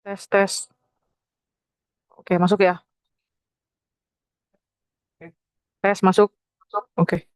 Tes, tes. Oke, masuk ya. Tes, masuk. Oke.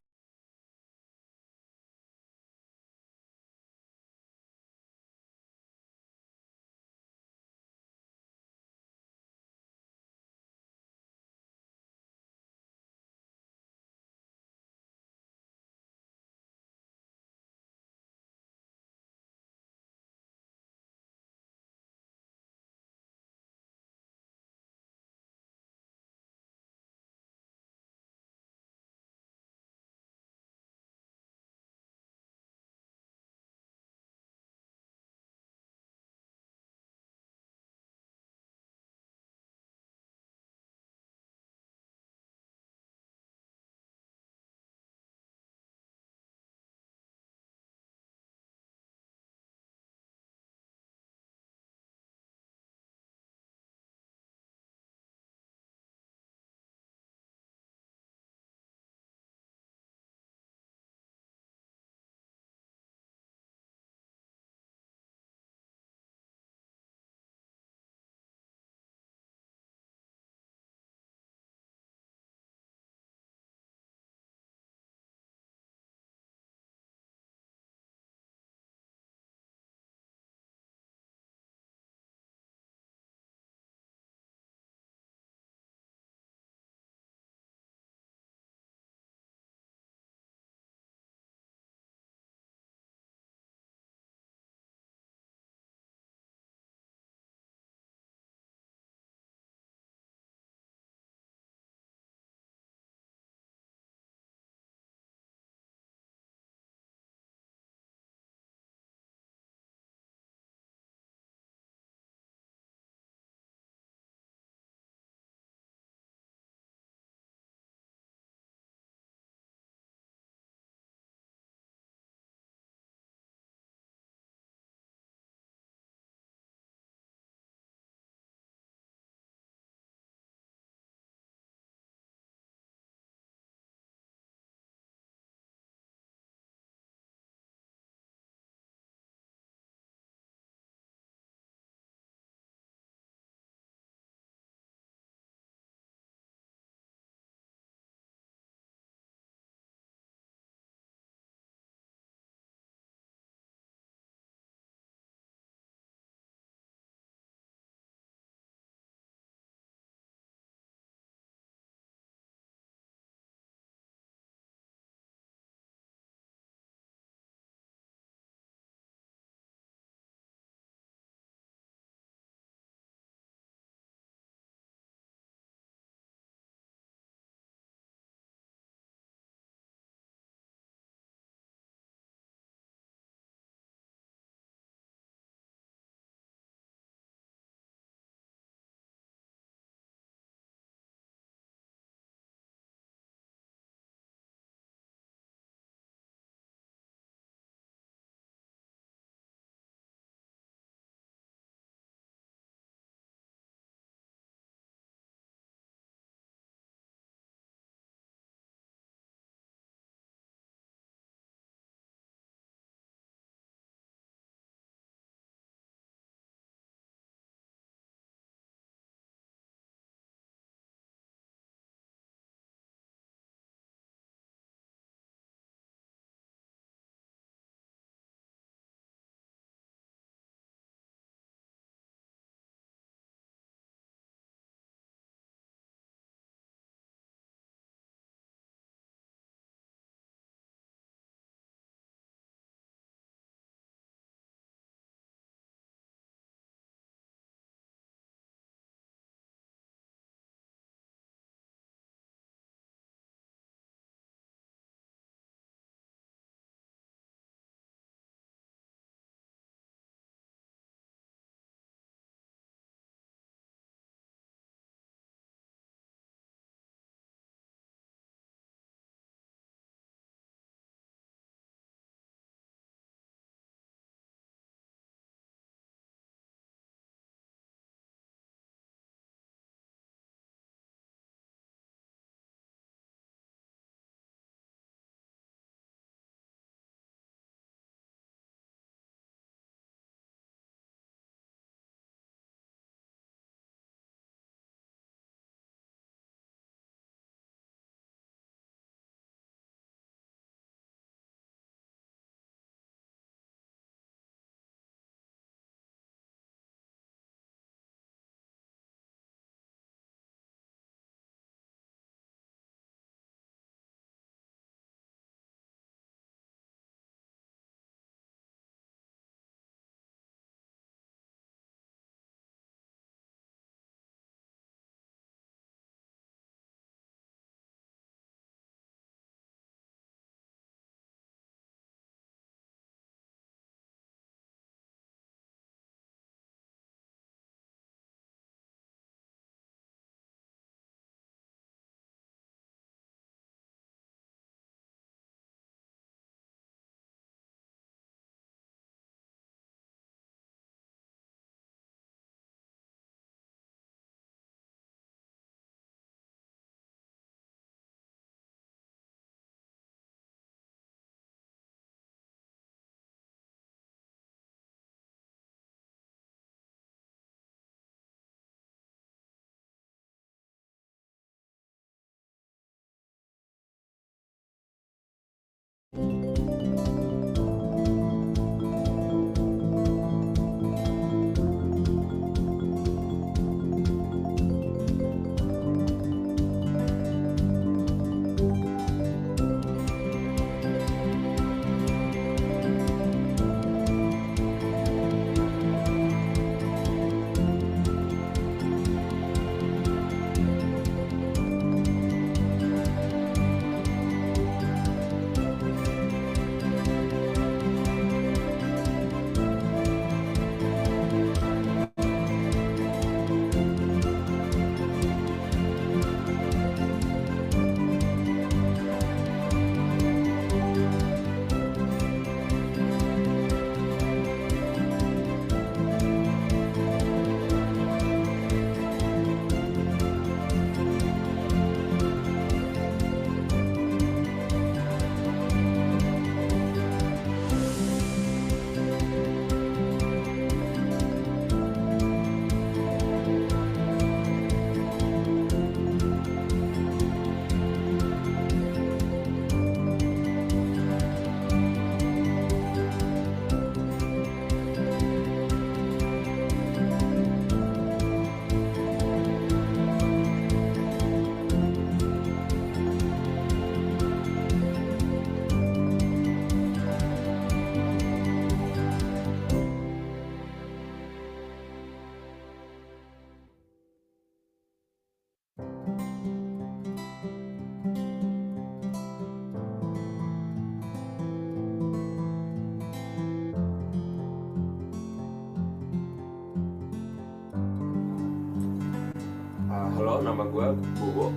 nama gue Bowo.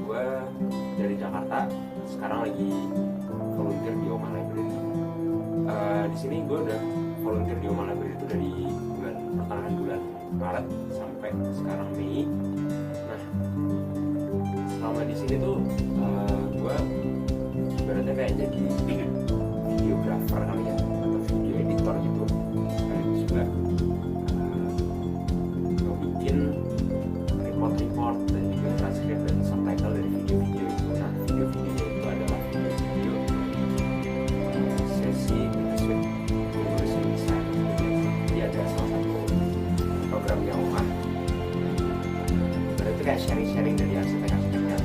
Gue dari Jakarta. Sekarang lagi volunteer di Oma Library. Di sini gue udah volunteer di Oma Library itu dari pertengahan bulan Maret sampai sekarang Mei. Nah, selama di sini tuh gue ibaratnya kayak jadi videographer kali ya, atau video editor gitu. Sekaligus juga bikin report dan juga transkrip dan subtitle dari video-video itu. Nah, video-videonya itu adalah video sesi University Design. Jadi ada salah satu programnya OMA. Berarti kayak sharing-sharing dari arsitek-arsiteknya.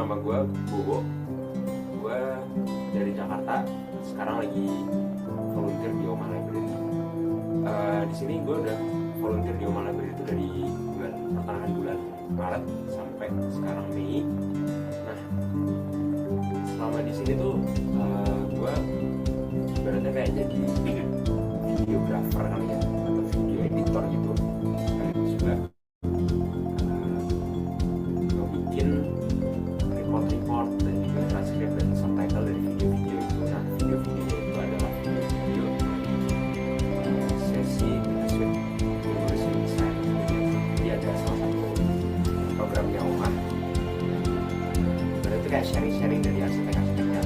nama gue Bowo. Gue dari Jakarta. Sekarang lagi volunteer di Oma Library. Di sini gue udah volunteer di Oma Library itu dari pertengahan bulan Maret sampai sekarang Mei. Nah, selama di sini tuh gue ibaratnya kayak jadi videographer kali ya, atau video editor gitu. Terus juga gue bikin report dan juga transkrip dan subtitle dari video-video itu. Nah, video-video itu adalah video-video sesi pursuit desain. Jadi ada salah satu programnya Oma. Berarti kayak sharing-sharing dari arsitek-arsiteknya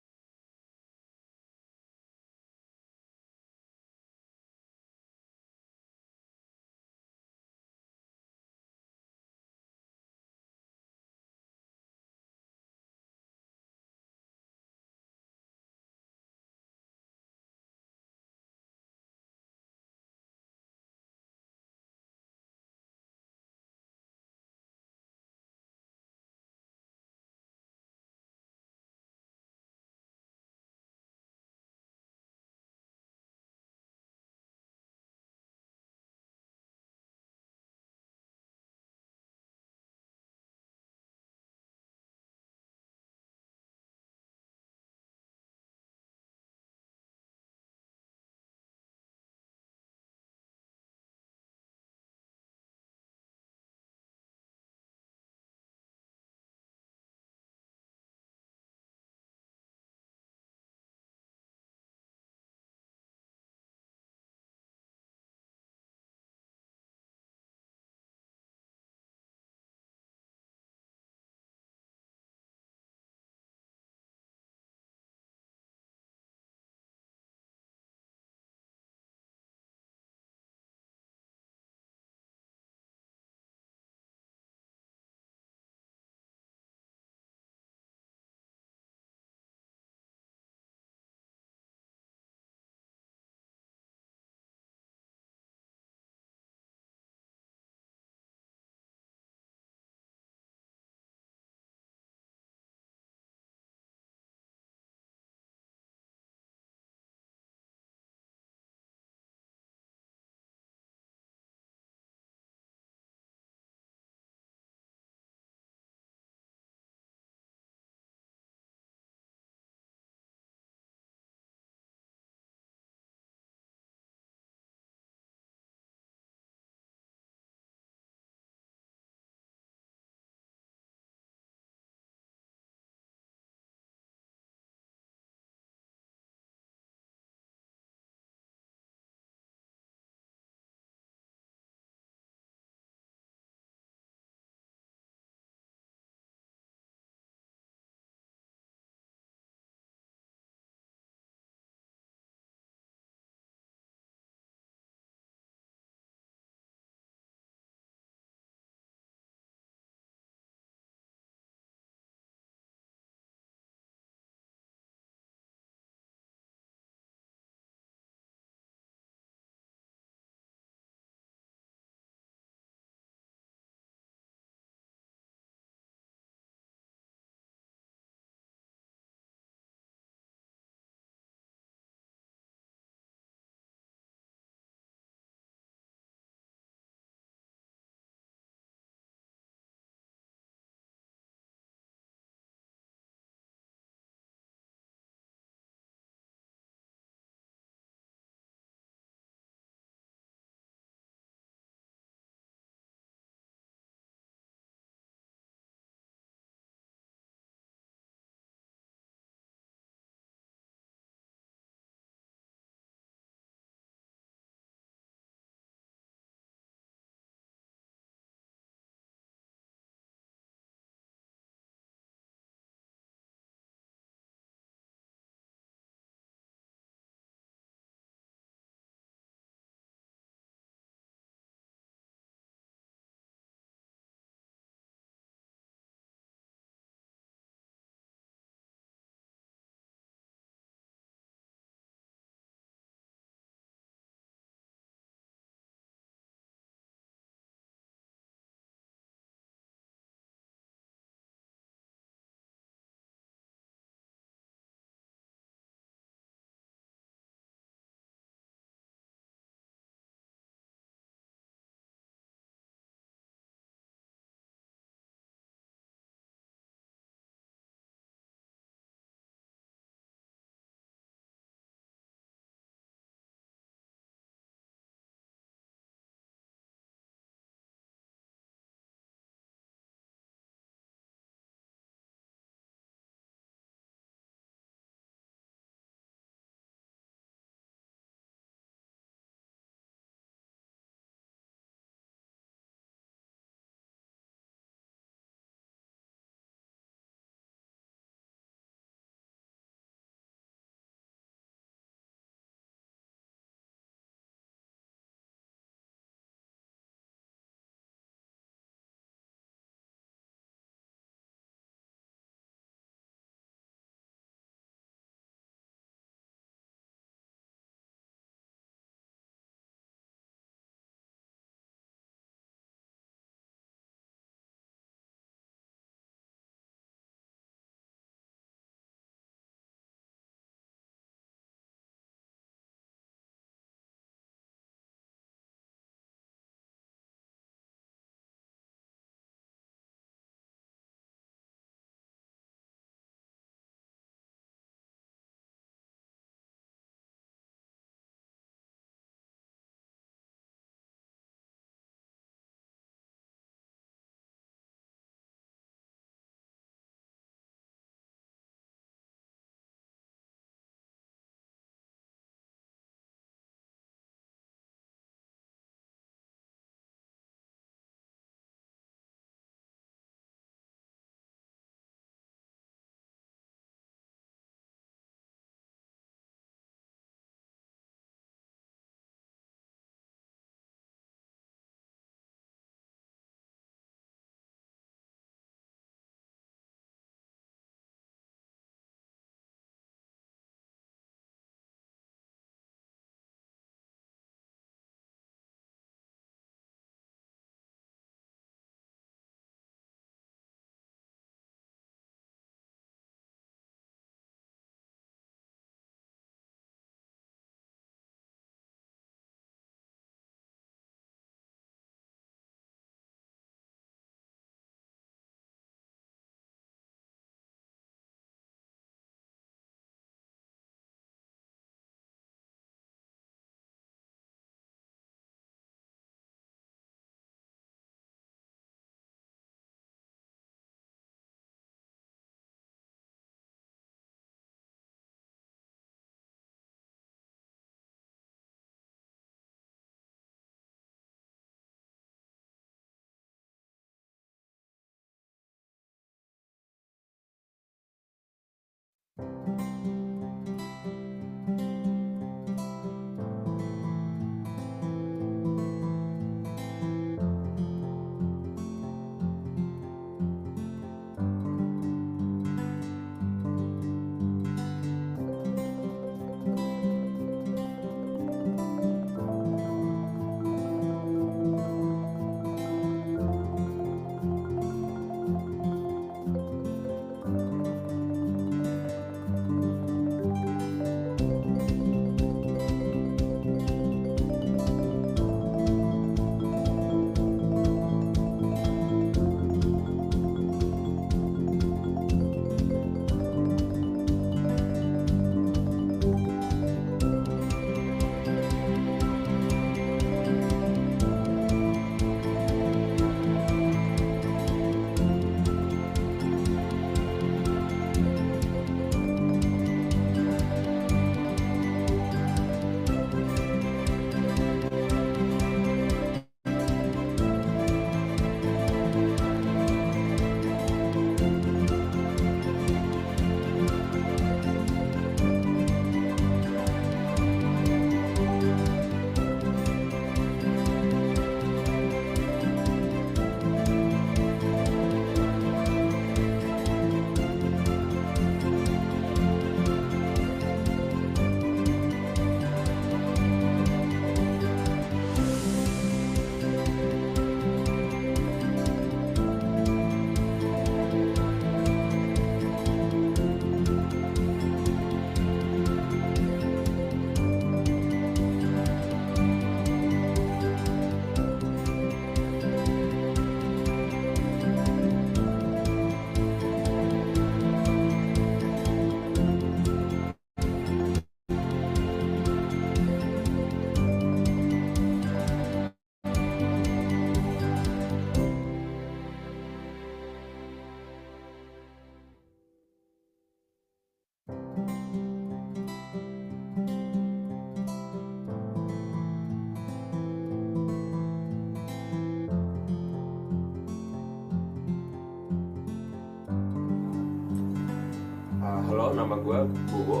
Halo, nama gue Bowo.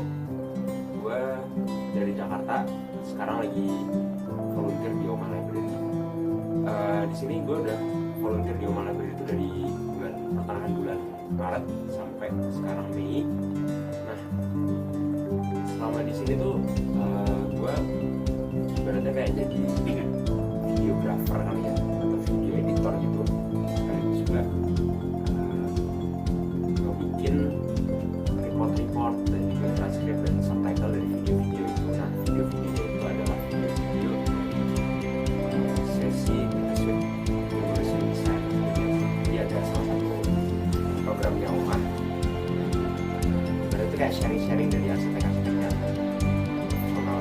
Gue dari Jakarta. Sekarang lagi volunteer di Oma Library. Di sini gue udah volunteer di Oma Library itu dari pertengahan bulan Maret sampai sekarang Mei. Nah, selama di sini tuh gue ibaratnya kayak jadi videographer kali ya, atau video editor gitu. Sekaligus juga bikin report dan juga transkrip dan subtitle dari video-video itu. Nah, video-video itu adalah video-video sesi university design. Jadi ada salah satu programnya Oma. Berarti kayak sharing-sharing dari arsitek-arsiteknya profesional.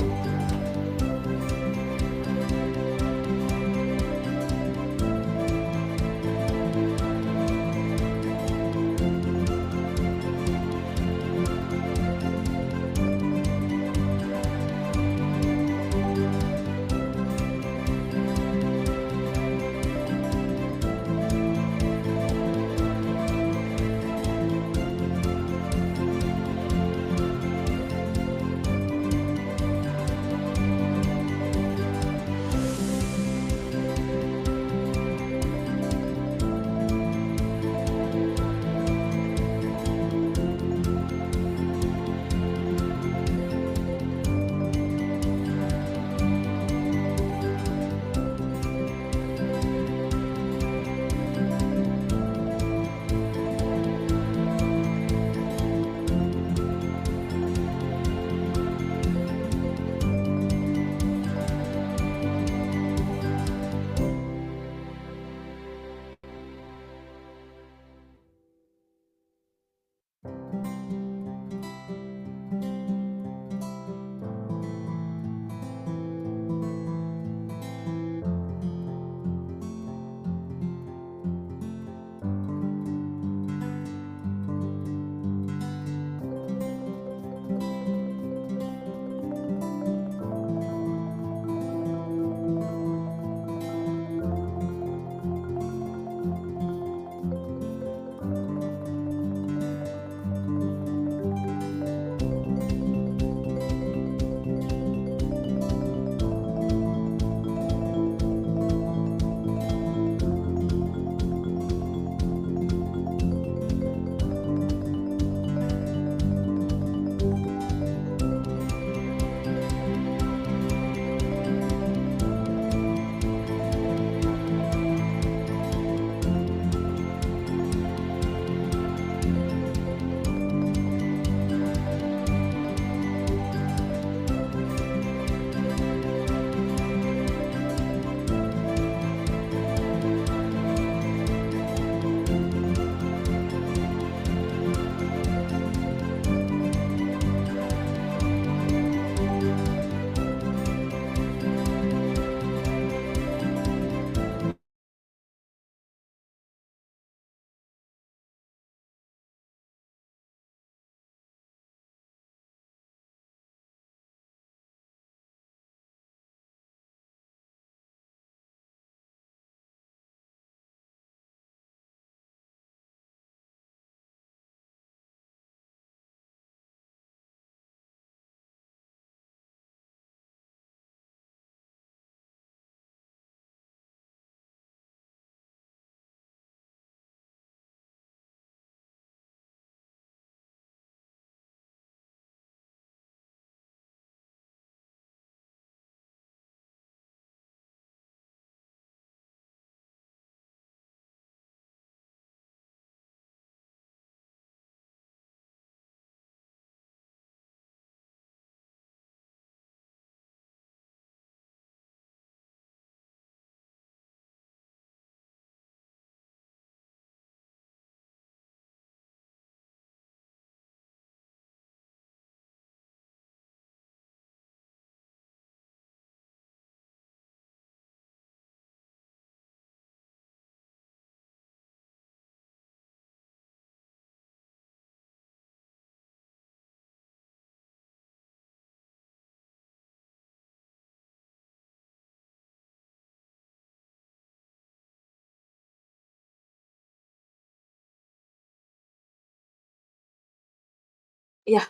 Iya,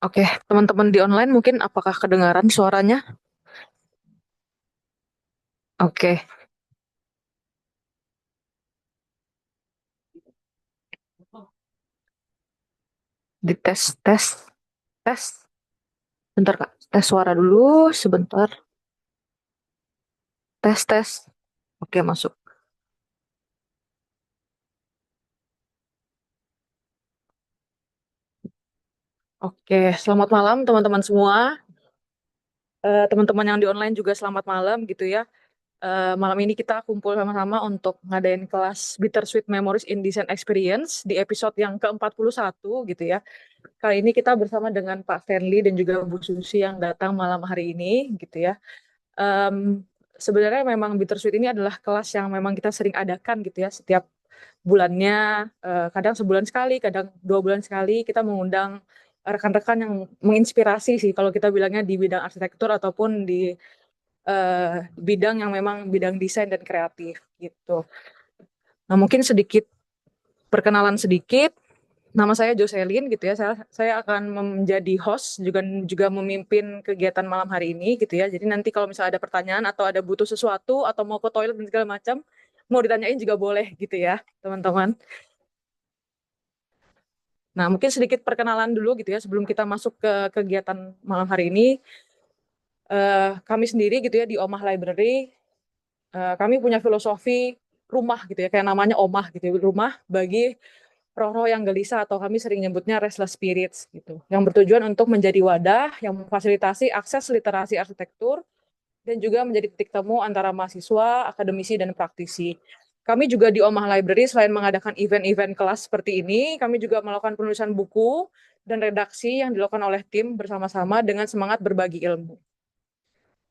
oke. Teman-teman di online mungkin apakah kedengaran suaranya? Oke, di tes, tes, tes. Bentar, Kak. Tes suara dulu, sebentar. Tes, tes. Oke, masuk. Oke, selamat malam teman-teman semua. Teman-teman yang di online juga selamat malam gitu ya. Malam ini kita kumpul sama-sama untuk ngadain kelas Bittersweet Memories in Design Experience di episode yang ke-41 gitu ya. Kali ini kita bersama dengan Pak Stanley dan juga Bu Susi yang datang malam hari ini gitu ya. Em, Sebenarnya memang Bittersweet ini adalah kelas yang memang kita sering adakan gitu ya setiap bulannya, kadang sebulan sekali, kadang 2 bulan sekali kita mengundang rekan-rekan yang menginspirasi sih kalau kita bilangnya di bidang arsitektur ataupun di bidang yang memang bidang desain dan kreatif gitu. Nah, mungkin sedikit perkenalan sedikit. Nama saya Jocelyn gitu ya. Saya akan menjadi host juga juga memimpin kegiatan malam hari ini gitu ya. Jadi nanti kalau misalnya ada pertanyaan atau ada butuh sesuatu atau mau ke toilet dan segala macam, mau ditanyain juga boleh gitu ya, teman-teman. Nah, mungkin sedikit perkenalan dulu gitu ya sebelum kita masuk ke kegiatan malam hari ini. Kami sendiri gitu ya di Omah Library, kami punya filosofi rumah gitu ya, kayak namanya Omah gitu ya, rumah bagi roh-roh yang gelisah atau kami sering nyebutnya restless spirits gitu. Yang bertujuan untuk menjadi wadah yang memfasilitasi akses literasi arsitektur dan juga menjadi titik temu antara mahasiswa, akademisi, dan praktisi. Kami juga di Omah Library selain mengadakan event-event kelas seperti ini, kami juga melakukan penulisan buku dan redaksi yang dilakukan oleh tim bersama-sama dengan semangat berbagi ilmu.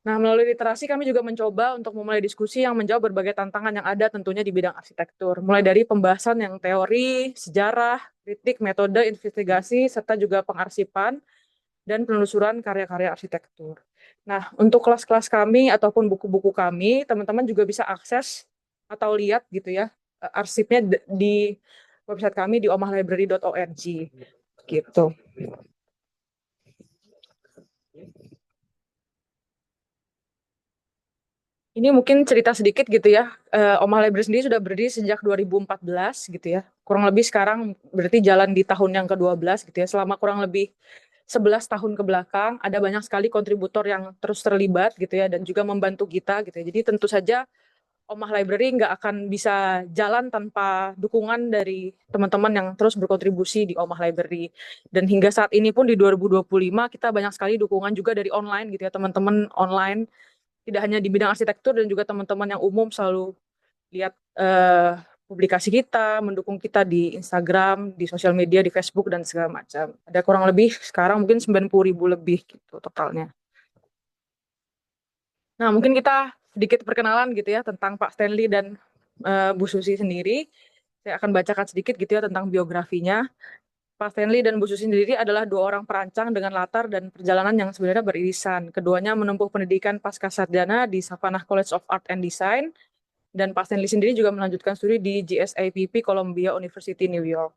Nah, melalui literasi kami juga mencoba untuk memulai diskusi yang menjawab berbagai tantangan yang ada tentunya di bidang arsitektur. Mulai dari pembahasan yang teori, sejarah, kritik, metode, investigasi, serta juga pengarsipan dan penelusuran karya-karya arsitektur. Nah, untuk kelas-kelas kami ataupun buku-buku kami, teman-teman juga bisa akses atau lihat gitu ya, arsipnya di website kami di omahlibrary.org gitu. Ini mungkin cerita sedikit gitu ya. Omah Library sendiri sudah berdiri sejak 2014 gitu ya. Kurang lebih sekarang berarti jalan di tahun yang ke-12 gitu ya. Selama kurang lebih 11 tahun ke belakang ada banyak sekali kontributor yang terus terlibat gitu ya dan juga membantu kita gitu ya. Jadi tentu saja Omah Library nggak akan bisa jalan tanpa dukungan dari teman-teman yang terus berkontribusi di Omah Library. Dan hingga saat ini pun di 2025 kita banyak sekali dukungan juga dari online gitu ya, teman-teman online tidak hanya di bidang arsitektur dan juga teman-teman yang umum selalu lihat publikasi kita, mendukung kita di Instagram, di sosial media, di Facebook dan segala macam. Ada kurang lebih sekarang mungkin 90.000 lebih gitu totalnya. Nah, mungkin kita sedikit perkenalan gitu ya tentang Pak Stanley dan Bu Susi sendiri. Saya akan bacakan sedikit gitu ya tentang biografinya. Pak Stanley dan Bu Susi sendiri adalah dua orang perancang dengan latar dan perjalanan yang sebenarnya beririsan. Keduanya menempuh pendidikan pasca sarjana di Savannah College of Art and Design, dan Pak Stanley sendiri juga melanjutkan studi di GSAPP Columbia University New York.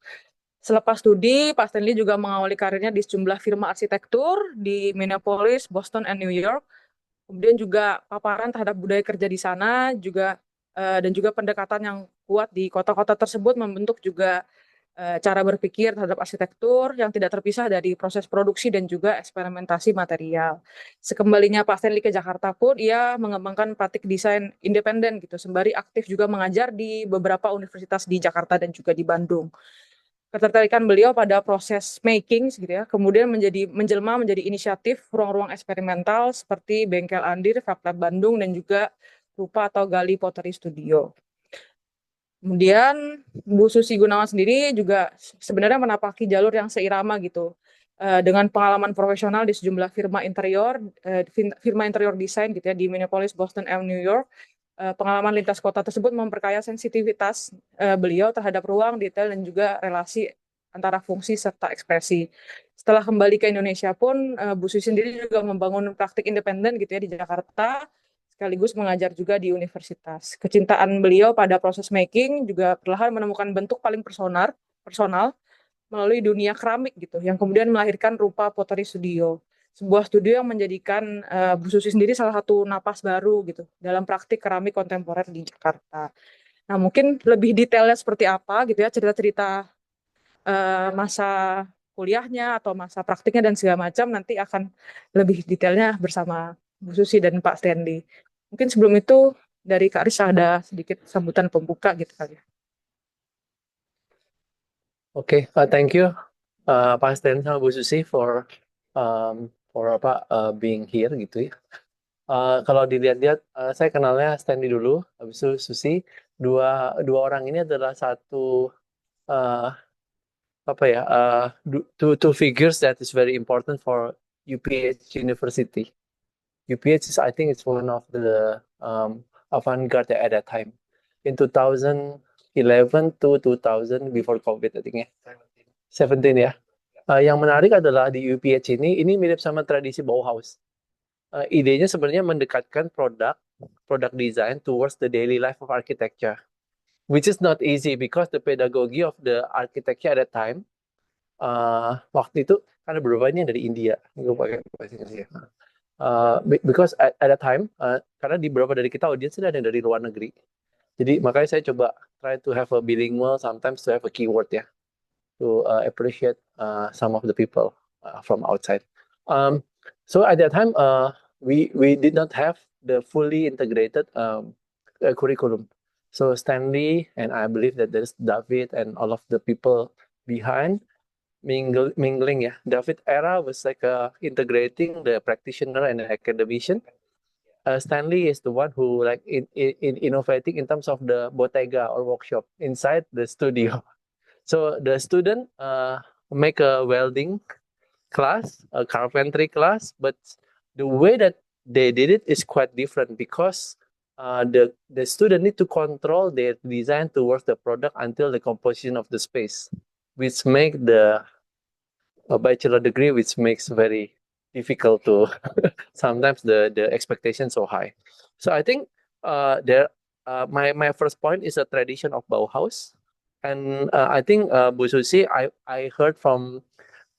Selepas studi, Pak Stanley juga mengawali karirnya di sejumlah firma arsitektur di Minneapolis, Boston, dan New York. Kemudian juga paparan terhadap budaya kerja di sana juga dan juga pendekatan yang kuat di kota-kota tersebut membentuk juga cara berpikir terhadap arsitektur yang tidak terpisah dari proses produksi dan juga eksperimentasi material. Sekembalinya Pak Stanley ke Jakarta pun ia mengembangkan praktik desain independen gitu, sembari aktif juga mengajar di beberapa universitas di Jakarta dan juga di Bandung. Ketertarikan beliau pada proses making gitu ya, kemudian menjelma menjadi inisiatif ruang-ruang eksperimental seperti Bengkel Andir, Fab Lab Bandung, dan juga Rupa atau Gali Pottery Studio. Kemudian Bu Susi Gunawan sendiri juga sebenarnya menapaki jalur yang seirama gitu dengan pengalaman profesional di sejumlah firma interior, firma interior desain gitu ya di Minneapolis, Boston, dan New York. Pengalaman lintas kota tersebut memperkaya sensitivitas beliau terhadap ruang, detail, dan juga relasi antara fungsi serta ekspresi. Setelah kembali ke Indonesia pun, Bu Susi sendiri juga membangun praktik independen gitu ya di Jakarta, sekaligus mengajar juga di universitas. Kecintaan beliau pada proses making juga perlahan menemukan bentuk paling personal, melalui dunia keramik gitu, yang kemudian melahirkan Rupa Pottery Studio. Sebuah studio yang menjadikan Bu Susi sendiri salah satu napas baru gitu dalam praktik keramik kontemporer di Jakarta. Nah, mungkin lebih detailnya seperti apa gitu ya, cerita-cerita masa kuliahnya atau masa praktiknya dan segala macam nanti akan lebih detailnya bersama Bu Susi dan Pak Stanley. Mungkin sebelum itu dari Kak Riz ada sedikit sambutan pembuka gitu kali ya. Oke, thank you Pak Stan sama Bu Susi for apa being here gitu ya. Kalau dilihat-lihat, saya kenalnya Stanley dulu, habis itu Susi. Dua orang ini adalah satu uh, apa ya two figures that is very important for UPH University. UPH is, I think, it's one of the avant-garde at that time in 2011 to 2000 before COVID, I think ya. 17 ya. Yang menarik adalah di UPH ini mirip sama tradisi Bauhaus. Idenya sebenarnya mendekatkan produk design towards the daily life of architecture, which is not easy because the pedagogy of the architecture at that time, waktu itu kan ada beberapa ini yang dari India, gue pakai bahasa Inggris ya. Because at that time, karena di beberapa dari kita audiensnya ada yang dari luar negeri, jadi makanya saya coba try to have a bilingual, sometimes to have a keyword ya, to appreciate some of the people from outside. So at that time, we did not have the fully integrated curriculum. So Stanley and I believe that there's David and all of the people behind mingling. Yeah, David era was like integrating the practitioner and the academician. Stanley is the one who like in innovating in terms of the bottega or workshop inside the studio. So the student make a welding class, a carpentry class, but the way that they did it is quite different because the student need to control their design towards the product until the composition of the space, which make the a bachelor degree, which makes very difficult to sometimes the expectation so high. So I think my first point is a tradition of Bauhaus, and I think Bu Susi, I heard from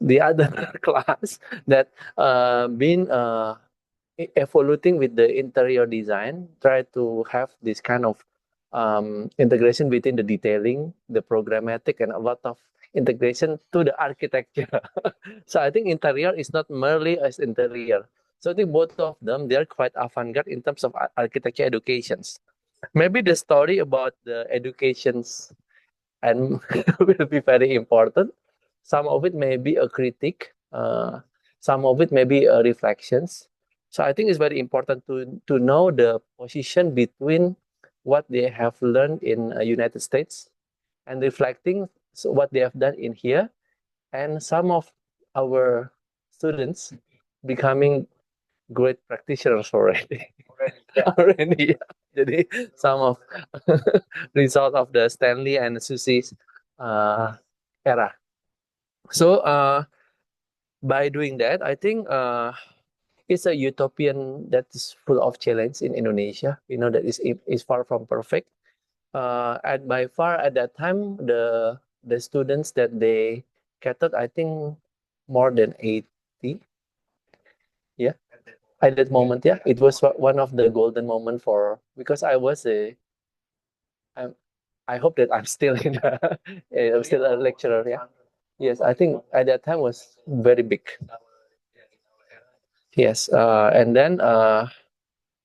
the other class that been evolving with the interior design, try to have this kind of integration between the detailing, the programmatic, and a lot of integration to the architecture. So I think interior is not merely as interior. So I think both of them, they're quite avant-garde in terms of architecture educations. Maybe the story about the educations and will be very important. Some of it may be a critique, some of it may be reflections. So I think it's very important to know the position between what they have learned in United States and reflecting what they have done in here, and some of our students becoming great practitioners already. Already, yeah. Jadi some of result of the Stanley and Susie's era. So by doing that, I think it's a utopian that is full of challenge in Indonesia. You know that is far from perfect. By far at that time, the students that they catered, I think more than 80. Yeah, at that moment, yeah, it was one of the golden moment for, because I hope that I'm still I'm still a lecturer. Yeah, yes, I think at that time was very big. Yes, and then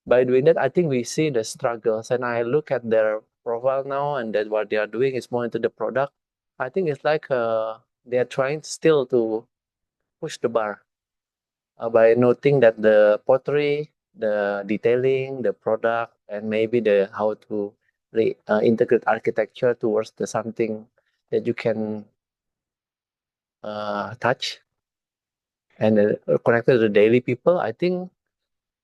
by doing that, I think we see the struggles, and I look at their profile now, and that what they are doing is more into the product. I think it's like they are trying still to push the bar by noting that the pottery, the detailing, the product, and maybe the how to integrate architecture towards the something that you can touch and connected to the daily people. I think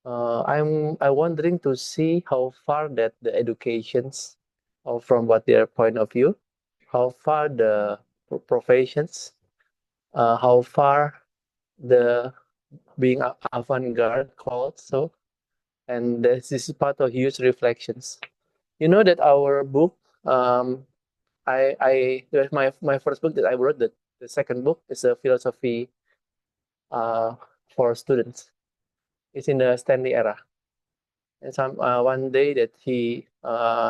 I'm wondering to see how far that the educations, from what their point of view, how far the professions, how far the being avant-garde called so, and this is part of huge reflections. You know that our book, I my first book that I wrote, that The second book is a philosophy for students. It's in the Stanley era. And one day that he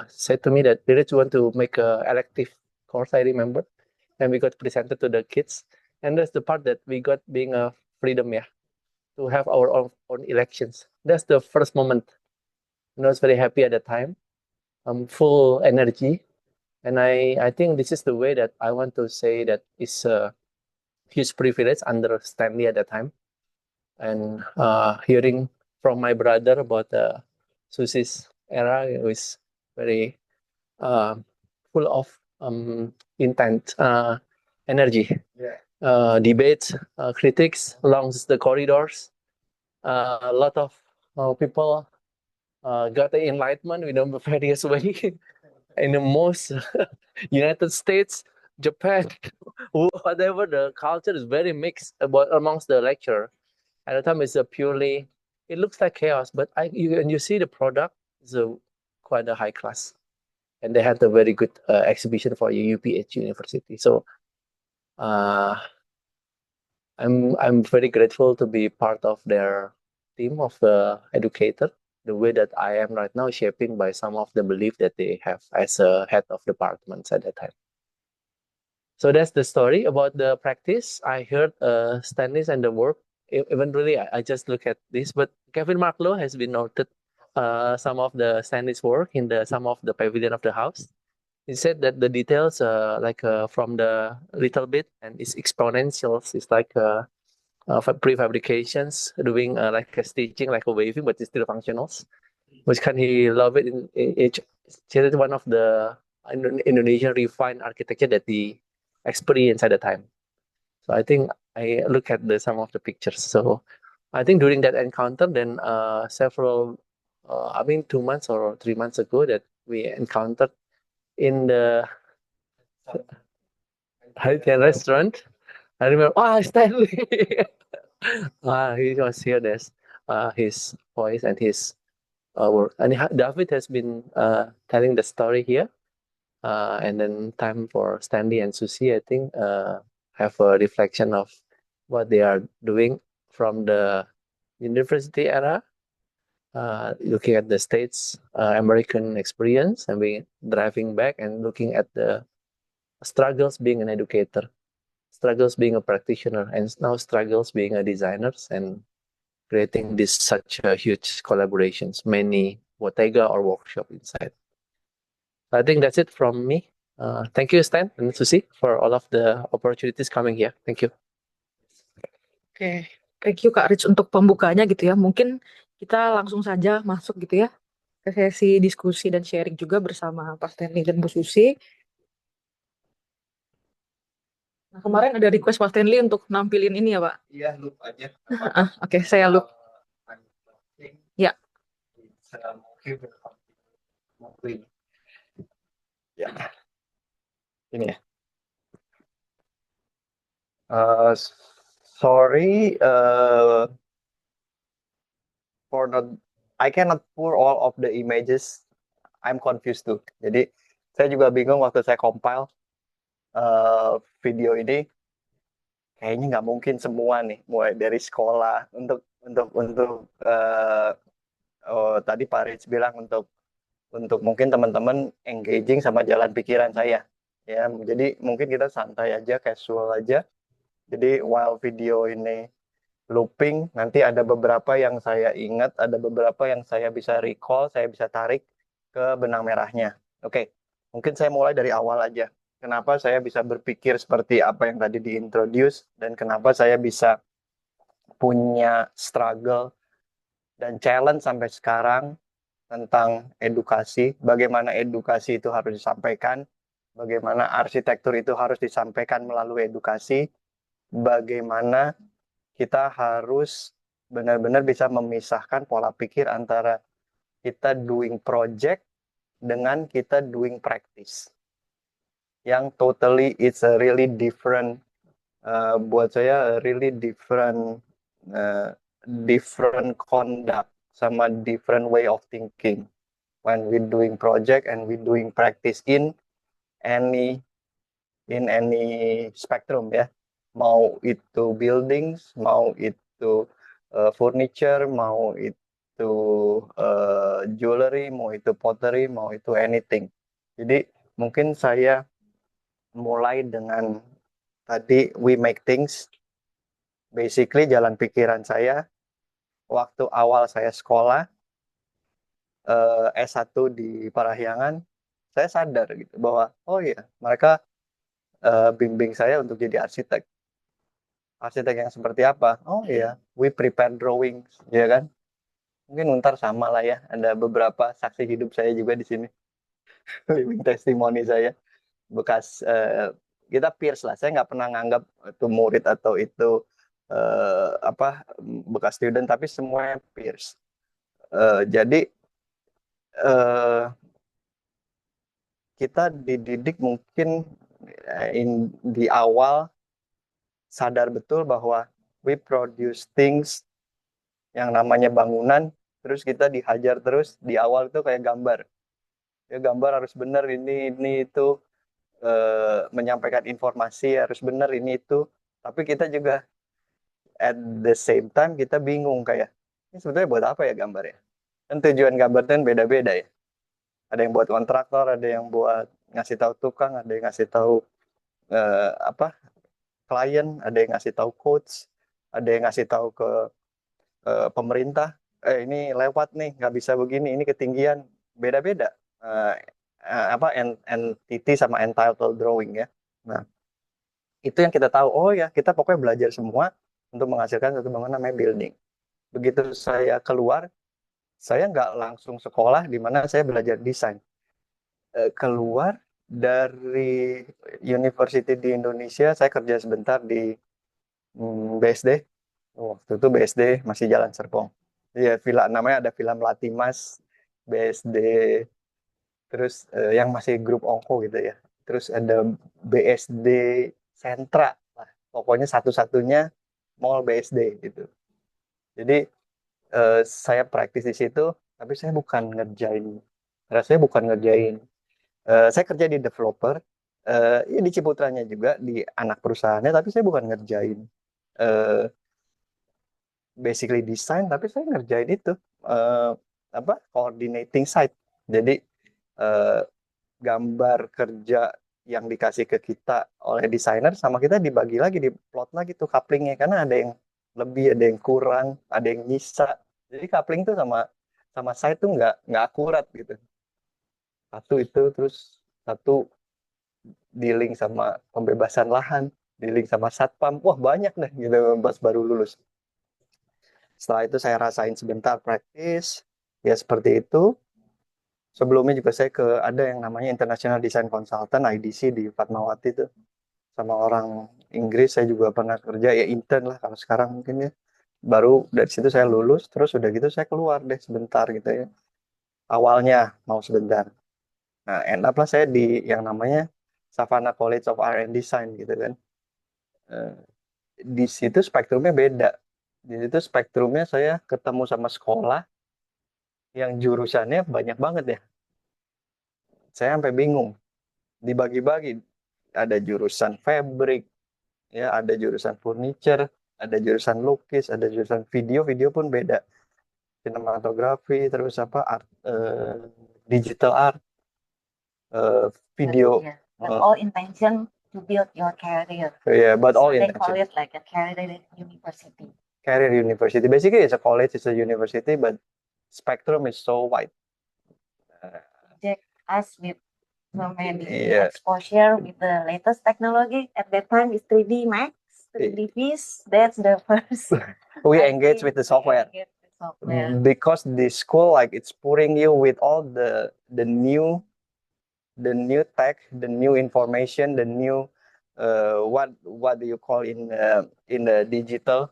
said to me that Dirich want to make a elective course, I remember, and we got presented to the kids. And that's the part that we got being a freedom, yeah, to have our own elections. That's the first moment. I was very happy at the time. Full energy. And I think this is the way that I want to say that it's a huge privilege under Stanley at that time. And hearing from my brother about Susie's era, it was very full of intense energy. Yeah. Debates, critics along the corridors. A lot of people got the enlightenment in a various way. In the most United States, Japan, whatever, the culture is very mixed amongst the lecturer. At the time, it's a purely, it looks like chaos, but when you see the product, it's quite a high class. And they had a very good exhibition for UPH University. So I'm very grateful to be part of their team of educator. The way that I am right now is shaping by some of the belief that they have as a head of departments at that time. So that's the story about the practice. I heard Stanley's and the work. Even really, I just look at this, but Kevin Marklow has been noted some of the Stanley's work in some of the pavilion of the house. He said that the details, from the little bit, and it's exponential. It's like prefabrications, doing like a stitching, like a waving, but it's still functionals. Which can he love it in each? It's one of the Indonesian refined architecture that he experienced at the time. So I think I look at some of the pictures. So I think during that encounter, then several, 2 months or 3 months ago, that we encountered in the Haitian restaurant. I remember, Stanley. He was here. There's his voice and his work. And David has been telling the story here. And then time for Stanley and Susie, I think, have a reflection of what they are doing from the university era, looking at the States American experience, and we driving back and looking at the struggles being an educator, struggles being a practitioner, and now struggles being a designer, and creating this such a huge collaborations, many bottega or workshop inside. I think that's it from me. Thank you, Stan and Susie, for all of the opportunities coming here. Thank you. Oke, thank you Kak Rich untuk pembukanya gitu ya. Mungkin kita langsung saja masuk gitu ya ke sesi diskusi dan sharing juga bersama Pak Stanley dan Bu Susi. Nah, kemarin ada request Pak Stanley untuk nampilin ini ya Pak? Iya, loop aja. Oke, saya loop. Ya. Ya. Ini ya. Sorry for not, I cannot pour all of the images. I'm confused too. Jadi saya juga bingung waktu saya compile video ini. Kayaknya nggak mungkin semua nih, mulai dari sekolah untuk tadi Pak Rich bilang untuk mungkin teman-teman engaging sama jalan pikiran saya. Ya, jadi mungkin kita santai aja, casual aja. Jadi while video ini looping, nanti ada beberapa yang saya ingat, ada beberapa yang saya bisa recall, saya bisa tarik ke benang merahnya. Oke, mungkin saya mulai dari awal aja. Kenapa saya bisa berpikir seperti apa yang tadi diintroduce, dan kenapa saya bisa punya struggle dan challenge sampai sekarang tentang edukasi, bagaimana edukasi itu harus disampaikan, bagaimana arsitektur itu harus disampaikan melalui edukasi, bagaimana kita harus benar-benar bisa memisahkan pola pikir antara kita doing project dengan kita doing practice. Yang totally it's a really different, buat saya really different conduct sama different way of thinking when we doing project and we doing practice in any spectrum ya. mau itu buildings, mau itu furniture, mau itu jewelry, mau itu pottery, mau itu anything. Jadi mungkin saya mulai dengan tadi we make things, basically jalan pikiran saya waktu awal saya sekolah S1 di Parahyangan, saya sadar gitu bahwa oh iya mereka bimbing saya untuk jadi arsitek. Arsitek yang seperti apa? Oh iya, we prepare drawings, ya kan? Mungkin ntar sama lah ya. Ada beberapa saksi hidup saya juga di sini, living testimony saya, bekas kita peers lah. Saya nggak pernah nganggap itu murid atau itu apa bekas student, tapi semuanya peers. Jadi kita dididik mungkin di awal sadar betul bahwa we produce things yang namanya bangunan, terus kita dihajar terus di awal itu kayak gambar. Ya gambar harus benar ini itu menyampaikan informasi harus benar ini itu. Tapi kita juga at the same time kita bingung kayak ini sebetulnya buat apa ya gambar ya? Kan tujuan gambar itu kan beda-beda ya. Ada yang buat kontraktor, ada yang buat ngasih tahu tukang, ada yang ngasih tahu apa klien, ada yang ngasih tahu coach, ada yang ngasih tahu ke pemerintah, ini lewat nih, nggak bisa begini, ini ketinggian, beda-beda. Apa entity sama entitled drawing ya. Nah, itu yang kita tahu. Oh ya, kita pokoknya belajar semua untuk menghasilkan satu bangunan namanya building. Begitu saya keluar, saya nggak langsung sekolah di mana saya belajar desain. Keluar dari university di Indonesia, saya kerja sebentar di BSD. Waktu itu BSD masih Jalan Serpong. Iya, villa namanya ada Villa Melati Mas, BSD, terus yang masih grup Ongko gitu ya. Terus ada BSD Sentra. Lah, pokoknya satu-satunya mall BSD gitu. Jadi saya praktis di situ, tapi saya bukan ngerjain. Saya bukan ngerjain. Saya kerja di developer, ya di Ciputranya juga di anak perusahaannya, tapi saya bukan ngerjain eh, basically desain, tapi saya ngerjain itu apa coordinating site. Jadi eh, gambar kerja yang dikasih ke kita oleh desainer sama kita dibagi lagi, diplot lagi tuh couplingnya, karena ada yang lebih, ada yang kurang, ada yang nyisa. Jadi coupling tuh sama sama site tuh nggak akurat gitu. Satu itu, terus satu dealing sama pembebasan lahan, dealing sama satpam, wah banyak deh gitu pas baru lulus. Setelah itu saya rasain sebentar praktis, ya seperti itu. Sebelumnya juga saya ada yang namanya International Design Consultant IDC di Fatmawati itu, sama orang Inggris. Saya juga pernah kerja ya intern lah kalau sekarang mungkin ya. Baru dari situ saya lulus, terus udah gitu saya keluar deh sebentar gitu ya. Awalnya mau sebentar. Nah, end up lah saya di yang namanya Savannah College of Art and Design gitu kan. Eh, di situ spektrumnya beda. Di situ spektrumnya saya ketemu sama sekolah yang jurusannya banyak banget ya. Saya sampai bingung. Dibagi-bagi. Ada jurusan fabric, ya, ada jurusan furniture, ada jurusan lukis, ada jurusan video, video pun beda. Sinematografi, terus apa art, digital art, But video. yeah, but all intention to build your career. Yeah, but all So they call intention. it like a career university. Career university. Basically, it's a college, it's a university, but spectrum is so wide. Project us with so many Yeah. exposure with the latest technology. At that time, it's 3D Max, 3D Vis. That's the first. We I engage think with the we software. engage with software. Because the school, like, it's pouring you with all the new tech, the new information, the new what do you call in the digital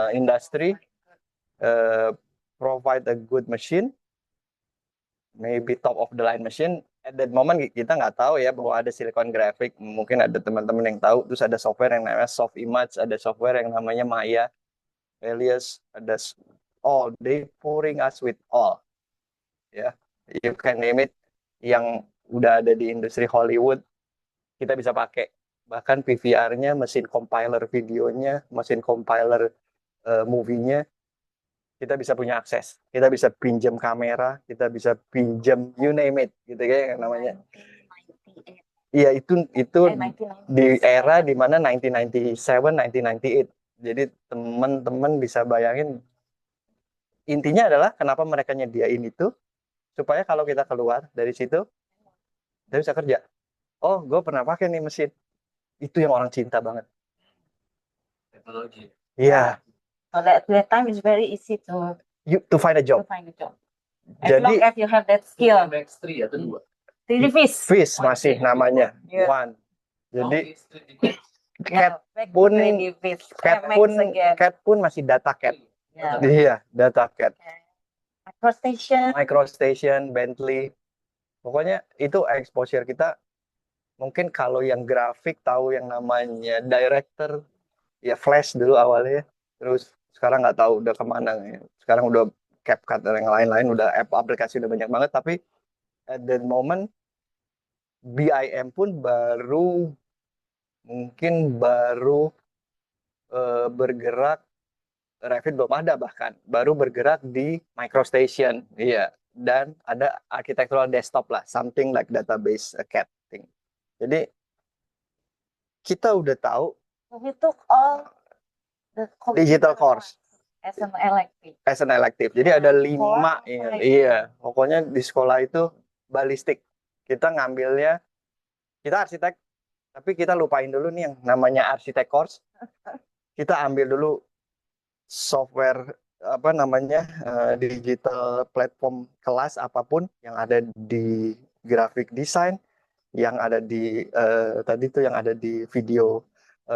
industry, provide a good machine, maybe top of the line machine. At that moment kita nggak tahu ya bahwa ada silicon graphic, mungkin ada teman-teman yang tahu. Terus ada software yang namanya soft image, ada software yang namanya Maya, Alias, ada all, they pouring us with all, ya, you can name it, yang udah ada di industri Hollywood kita bisa pakai. bahkan PVR-nya, mesin compiler videonya, mesin compiler movie-nya, kita bisa punya akses. Kita bisa pinjam kamera, kita bisa pinjam you name it, gitu kayak namanya. 1998. Iya, itu 1990. di era di mana 1997, 1998. Jadi teman-teman bisa bayangin, intinya adalah kenapa mereka nyediain itu supaya kalau kita keluar dari situ kita bisa kerja. Oh, gue pernah pakai nih mesin. Itu yang orang cinta banget. Teknologi. Iya, So that time is very easy to to find a job. find a job. As long Jadi as you have that skill. MX3 atau 2? 3D Fish. Fish masih namanya. Yeah. One. Jadi Yeah, back to pun 3D Fish. cat MX pun again. cat pun masih data cat. Yeah. Iya, data cat. Microstation. Microstation, Bentley. Pokoknya itu exposure kita. Mungkin kalau yang grafik tahu yang namanya director, ya Flash dulu awalnya. Terus sekarang nggak tahu udah kemana. Sekarang udah CapCut dan yang lain-lain, udah aplikasi udah banyak banget. Tapi at the moment BIM pun mungkin baru bergerak, Revit belum ada bahkan, baru bergerak di MicroStation, iya, dan ada architectural desktop lah, something like database CAD thing. Jadi kita udah tahu So we took all the digital course as an elective. as an elective. Jadi ada 5, Five. iya, pokoknya di sekolah itu balistik. Kita ngambilnya, kita arsitek, tapi kita lupain dulu nih yang namanya arsitek course. Kita ambil dulu software digital platform kelas apapun yang ada di graphic design, yang ada di tadi tuh yang ada di video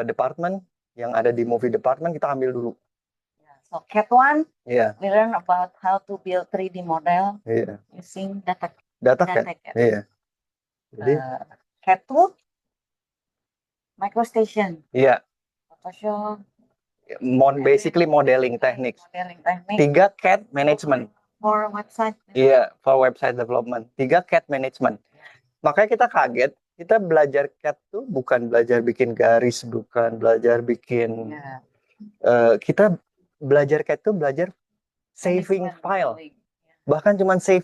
department, yang ada di movie department, kita ambil dulu. So CAD 1, Iya, we learn about how to build 3D model iya. using data Data kan? CAD. Iya. Jadi CAD 2, MicroStation, iya, Photoshop, basically modeling techniques. modeling technique 3 CAD management. for website. Iya, for website development. 3 CAD management. Makanya kita kaget, kita belajar CAD tuh bukan belajar bikin garis, bukan belajar bikin Yeah. kita belajar CAD tuh belajar saving Management file. modeling. Bahkan cuman save